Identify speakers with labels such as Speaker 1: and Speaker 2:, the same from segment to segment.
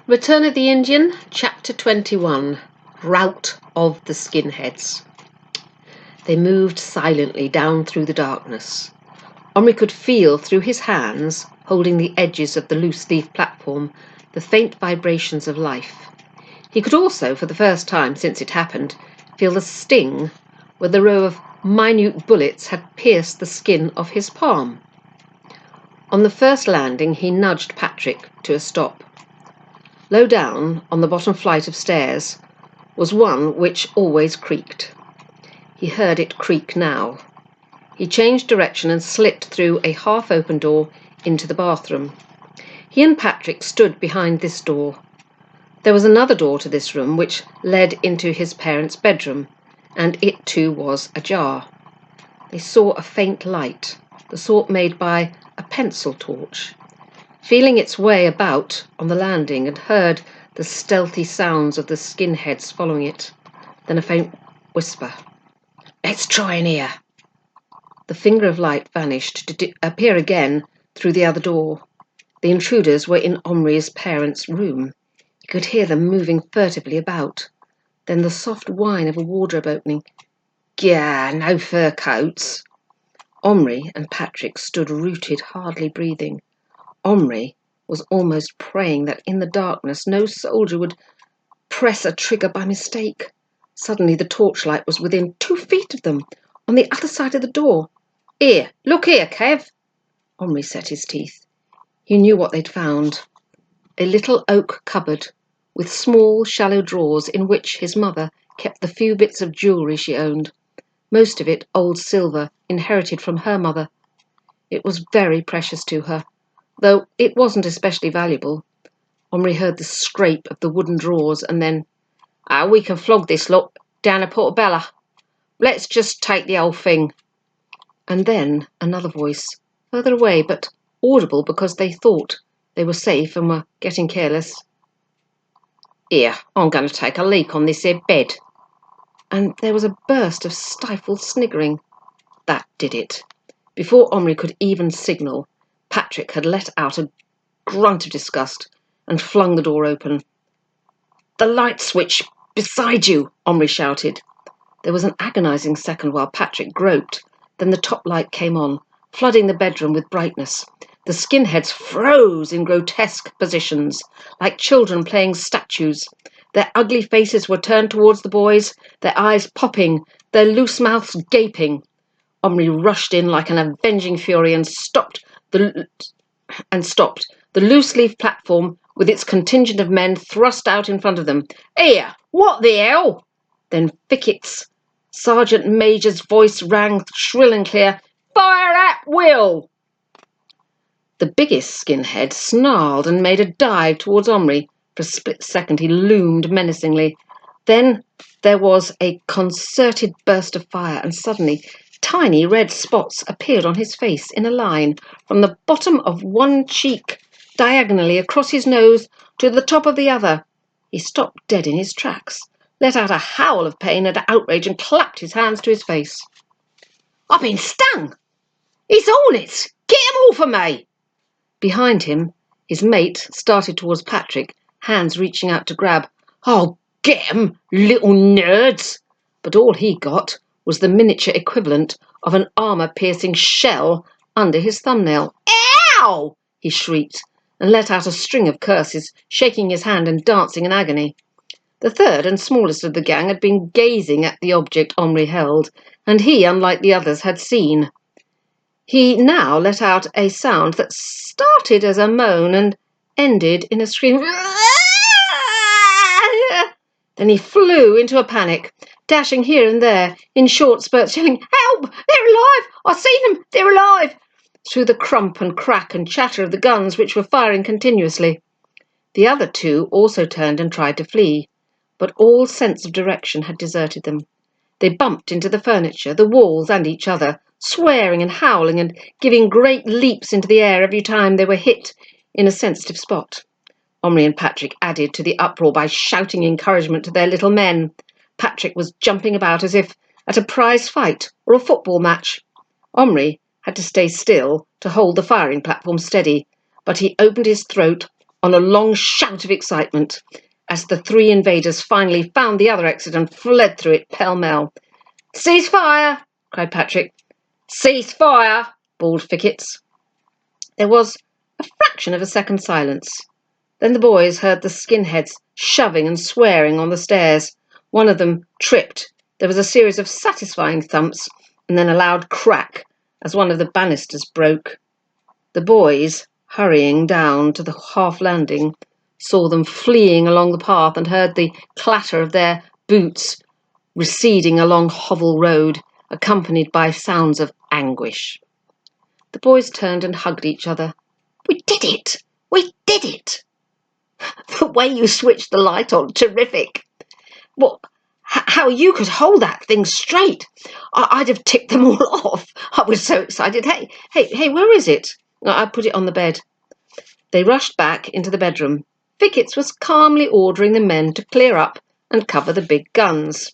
Speaker 1: Return of the Indian, Chapter 21, Rout of the Skinheads. They moved silently down through the darkness. Omri could feel through his hands, holding the edges of the loose-leaf platform, the faint vibrations of life. He could also, for the first time since it happened, feel the sting where the row of minute bullets had pierced the skin of his palm. On the first landing, he nudged Patrick to a stop. Low down, on the bottom flight of stairs, was one which always creaked. He heard it creak now. He changed direction and slipped through a half-open door into the bathroom. He and Patrick stood behind this door. There was another door to this room which led into his parents' bedroom, and it too was ajar. They saw a faint light, the sort made by a pencil torch, feeling its way about on the landing, and heard the stealthy sounds of the skinheads following it. Then a faint whisper. "Let's try in here." The finger of light vanished to appear again through the other door. The intruders were in Omri's parents' room. He could hear them moving furtively about. Then the soft whine of a wardrobe opening. "Gah, no fur coats." Omri and Patrick stood rooted, hardly breathing. Omri was almost praying that in the darkness no soldier would press a trigger by mistake. Suddenly the torchlight was within 2 feet of them, on the other side of the door. "Here, look here, Kev." Omri set his teeth. He knew what they'd found. A little oak cupboard with small, shallow drawers in which his mother kept the few bits of jewellery she owned, most of it old silver inherited from her mother. It was very precious to her, though it wasn't especially valuable. Omri heard the scrape of the wooden drawers, and then, we can flog this lot down a portobello. Let's just take the whole thing." And then another voice, further away but audible because they thought they were safe and were getting careless. "Here, I'm going to take a leak on this here bed." And there was a burst of stifled sniggering. That did it. Before Omri could even signal, Patrick had let out a grunt of disgust and flung the door open. "The light switch beside you," Omri shouted. There was an agonizing second while Patrick groped. Then the top light came on, flooding the bedroom with brightness. The skinheads froze in grotesque positions, like children playing statues. Their ugly faces were turned towards the boys, their eyes popping, their loose mouths gaping. Omri rushed in like an avenging fury and stopped the loose-leaf platform with its contingent of men thrust out in front of them. "Here, what the hell?" Then Fickett's Sergeant Major's voice rang shrill and clear. "Fire at will!" The biggest skinhead snarled and made a dive towards Omri. For a split second he loomed menacingly. Then there was a concerted burst of fire, and suddenly tiny red spots appeared on his face in a line from the bottom of one cheek diagonally across his nose to the top of the other. He stopped dead in his tracks, let out a howl of pain and outrage, and clapped his hands to his face. "I've been stung! It's hornets! Get 'em off of me!" Behind him, his mate started towards Patrick, hands reaching out to grab. "Oh, get 'em, little nerds!" But all he got was the miniature equivalent of an armour-piercing shell under his thumbnail. "Ow!" he shrieked, and let out a string of curses, shaking his hand and dancing in agony. The third and smallest of the gang had been gazing at the object Omri held, and he, unlike the others, had seen. He now let out a sound that started as a moan and ended in a scream. Then he flew into a panic, dashing here and there in short spurts, yelling, "Help! They're alive! I've seen them! They're alive!" through the crump and crack and chatter of the guns which were firing continuously. The other two also turned and tried to flee, but all sense of direction had deserted them. They bumped into the furniture, the walls, and each other, swearing and howling and giving great leaps into the air every time they were hit in a sensitive spot. Omri and Patrick added to the uproar by shouting encouragement to their little men. Patrick was jumping about as if at a prize fight or a football match. Omri had to stay still to hold the firing platform steady, but he opened his throat on a long shout of excitement as the three invaders finally found the other exit and fled through it pell-mell. "Cease fire!" cried Patrick. "Cease fire!" bawled Fickets. There was a fraction of a second's silence. Then the boys heard the skinheads shoving and swearing on the stairs. One of them tripped. There was a series of satisfying thumps and then a loud crack as one of the banisters broke. The boys, hurrying down to the half landing, saw them fleeing along the path and heard the clatter of their boots receding along Hovel Road, accompanied by sounds of anguish. The boys turned and hugged each other. "We did it! We did it!" "The way you switched the light on, terrific!" "What? How you could hold that thing straight! I'd have tipped them all off. I was so excited. Hey, where is it?" "I put it on the bed." They rushed back into the bedroom. Fickets was calmly ordering the men to clear up and cover the big guns.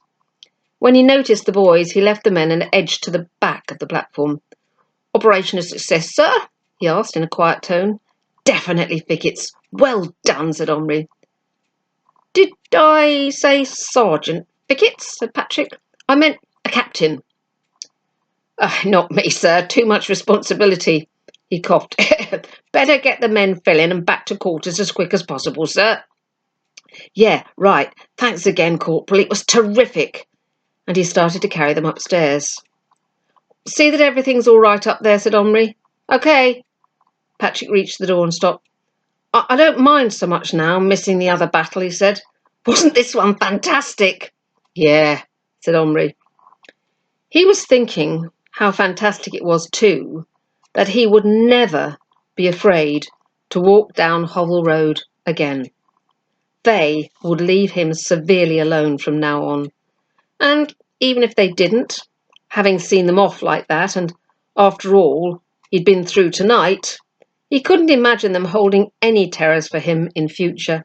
Speaker 1: When he noticed the boys, he left the men and edged to the back of the platform. "Operation a success, sir?" he asked in a quiet tone. "Definitely, Fickets. Well done," said Omri. "Did I say Sergeant Fickets?" said Patrick. "I meant a captain." "Not me, sir. Too much responsibility." He coughed. "Better get the men filling and back to quarters as quick as possible, sir." "Yeah, right. Thanks again, Corporal. It was terrific." And he started to carry them upstairs. "See that everything's all right up there," said Omri. "OK." Patrick reached the door and stopped. I don't mind so much now, missing the other battle," he said. "Wasn't this one fantastic?" "Yeah," said Omri. He was thinking how fantastic it was too, that he would never be afraid to walk down Hovel Road again. They would leave him severely alone from now on. And even if they didn't, having seen them off like that, and after all he'd been through tonight, he couldn't imagine them holding any terrors for him in future.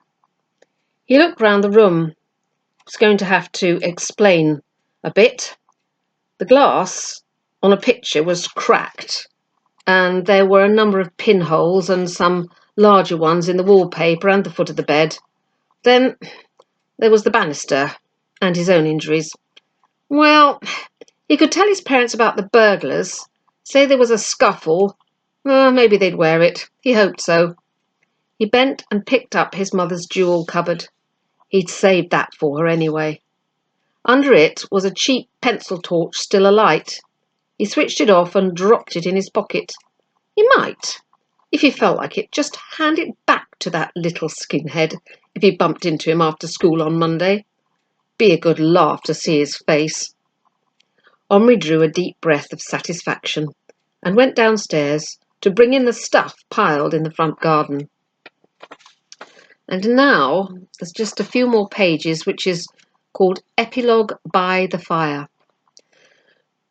Speaker 1: He looked round the room. He was going to have to explain a bit. The glass on a picture was cracked, and there were a number of pinholes and some larger ones in the wallpaper and the foot of the bed. Then there was the banister and his own injuries. Well, he could tell his parents about the burglars, say there was a scuffle. Maybe they'd wear it. He hoped so. He bent and picked up his mother's jewel cupboard. He'd saved that for her anyway. Under it was a cheap pencil torch still alight. He switched it off and dropped it in his pocket. He might, if he felt like it, just hand it back to that little skinhead if he bumped into him after school on Monday. Be a good laugh to see his face. Omri drew a deep breath of satisfaction and went downstairs to bring in the stuff piled in the front garden. And now there's just a few more pages, which is called Epilogue by the Fire.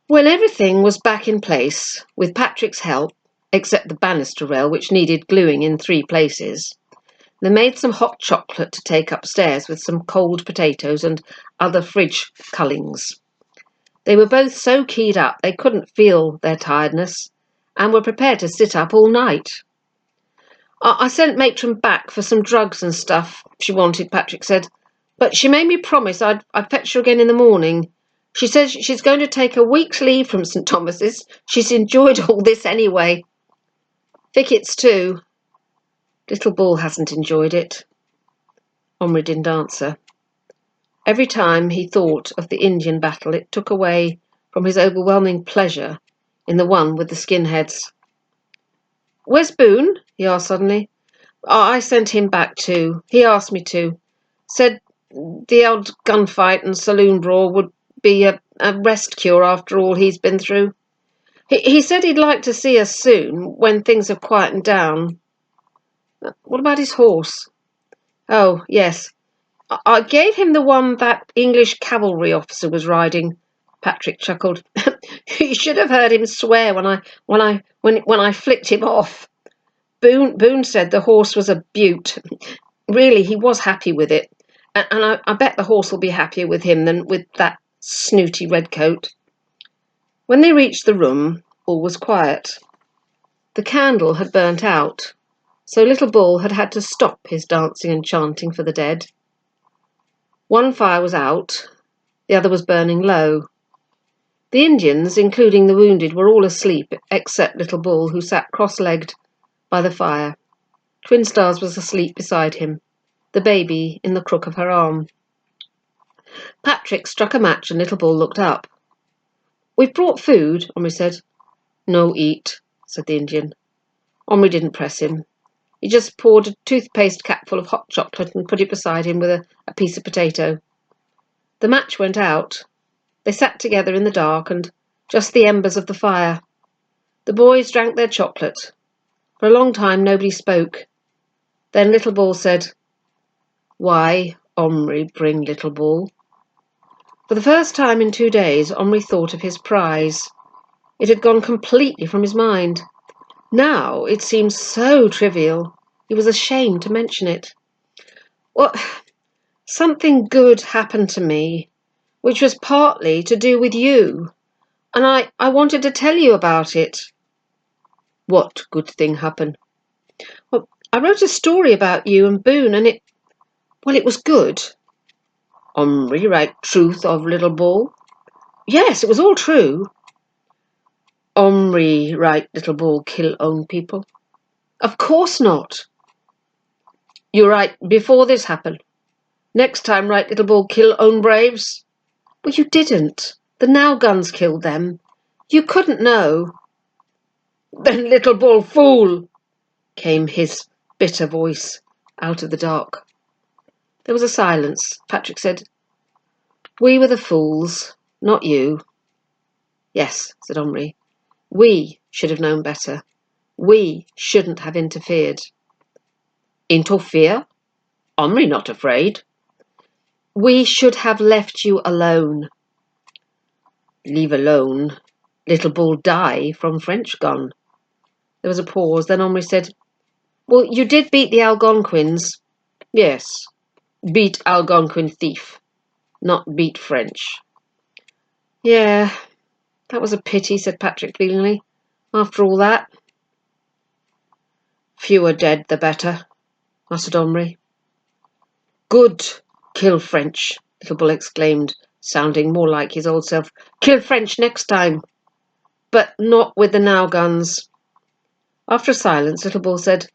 Speaker 1: When everything was back in place, with Patrick's help, except the banister rail, which needed gluing in 3 places, they made some hot chocolate to take upstairs with some cold potatoes and other fridge cullings. They were both so keyed up they couldn't feel their tiredness and were prepared to sit up all night. "I sent Matron back for some drugs and stuff she wanted," Patrick said, "but she made me promise I'd fetch her again in the morning. She says she's going to take a week's leave from St. Thomas's. She's enjoyed all this anyway." "Fickets too." "Little Bull hasn't enjoyed it." Omri didn't answer. Every time he thought of the Indian battle, it took away from his overwhelming pleasure in the one with the skinheads. "Where's Boone?" he asked suddenly. "I sent him back too. He asked me to. Said the old gunfight and saloon brawl would be a rest cure after all he's been through. He said he'd like to see us soon, when things have quietened down." "What about his horse?" "Oh, yes. I gave him the one that English cavalry officer was riding." Patrick chuckled. "You should have heard him swear when I flicked him off. Boone said the horse was a beaut. Really, he was happy with it, and I bet the horse will be happier with him than with that snooty redcoat." When they reached the room, all was quiet. The candle had burnt out. so Little Bull had had to stop his dancing and chanting for the dead. One fire was out, the other was burning low. The Indians, including the wounded, were all asleep except Little Bull, who sat cross-legged by the fire. Twin Stars was asleep beside him, the baby in the crook of her arm. Patrick struck a match and Little Bull looked up. "We've brought food," Omri said. "No eat," said the Indian. Omri didn't press him. He just poured a toothpaste capful of hot chocolate and put it beside him with a piece of potato. The match went out. They sat together in the dark and just the embers of the fire. The boys drank their chocolate. For a long time nobody spoke. Then Little Bull said, "Why, Omri, bring Little Bull?" For the first time in 2 days, Omri thought of his prize. It had gone completely from his mind. Now it seemed so trivial, he was ashamed to mention it. "Well, something good happened to me, which was partly to do with you, and I wanted to tell you about it." "What good thing happened?" "Well, I wrote a story about you and Boone, and it was good." "Omri write truth of Little Bull?" "Yes, it was all true." "Omri write Little Bull kill own people?" "Of course not." "You write before this happened. Next time write Little Bull kill own braves?" "Well, you didn't. The Now guns killed them. You couldn't know." "Then Little Bull fool," came his bitter voice out of the dark. There was a silence. Patrick said, "We were the fools, not you." "Yes," said Omri. "We should have known better. We shouldn't have interfered." "Interfere? Omri not afraid." "We should have left you alone." "Leave alone? Little Bull die from French gun." There was a pause. Then Omri said, "Well, you did beat the Algonquins." "Yes, beat Algonquin thief, not beat French." "Yeah, that was a pity," said Patrick feelingly. "After all that." "Fewer dead the better," muttered Omri. "Good, kill French," Little Bull exclaimed, sounding more like his old self. "Kill French next time, but not with the Now guns." After a silence, Little Bull said,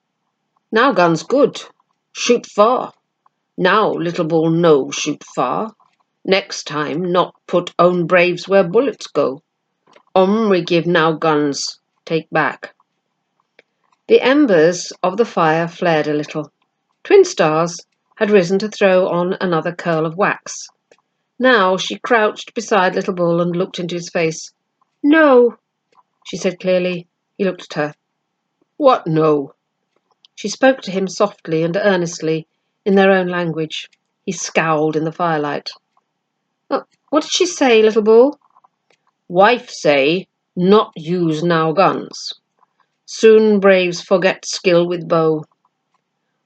Speaker 1: "Now guns good. Shoot far. Now Little Bull no shoot far. Next time not put own braves where bullets go. Omri give Now guns take back." The embers of the fire flared a little. Twin Stars had risen to throw on another curl of wax. Now she crouched beside Little Bull and looked into his face. "No," she said clearly. He looked at her. "What no?" She spoke to him softly and earnestly in their own language. He scowled in the firelight. "What did she say, Little Bull?" "Wife say not use Now guns. Soon braves forget skill with bow.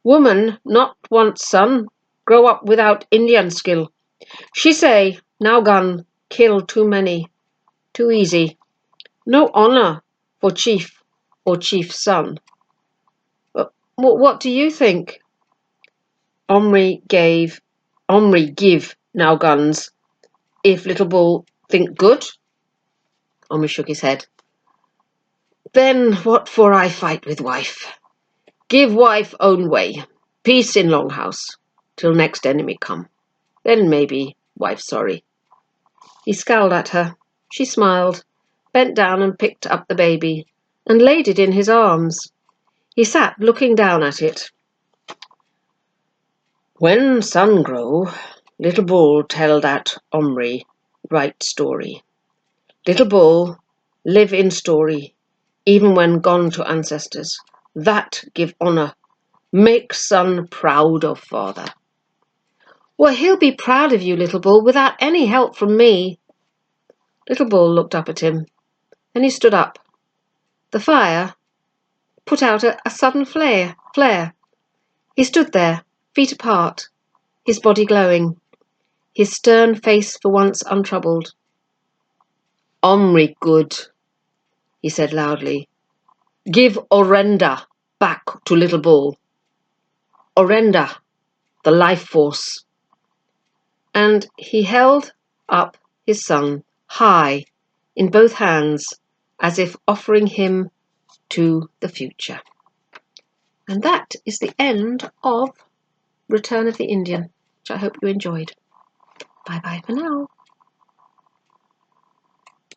Speaker 1: Woman not want son, grow up without Indian skill. She say Now gun kill too many, too easy. No honor for chief or chief's son." What do you think?" Omri give Now guns, if Little Bull think good." Omri shook his head. "Then what for I fight with wife? Give wife own way. Peace in Longhouse, till next enemy come. Then maybe wife sorry." He scowled at her. She smiled, bent down and picked up the baby, and laid it in his arms. He sat looking down at it. "When sun grow, Little Bull tell that Omri write story. Little Bull live in story, even when gone to ancestors. That give honor, make son proud of father." "Well, he'll be proud of you, Little Bull, without any help from me." Little Bull looked up at him. Then he stood up. The fire put out a sudden flare. He stood there, feet apart, his body glowing, his stern face for once untroubled. "Omri good," he said loudly. "Give Orenda back to Little Bull. Orenda, the life force. And he held up his son high in both hands, as if offering him to the future. And that is the end of Return of the Indian, which I hope you enjoyed. Bye bye for now.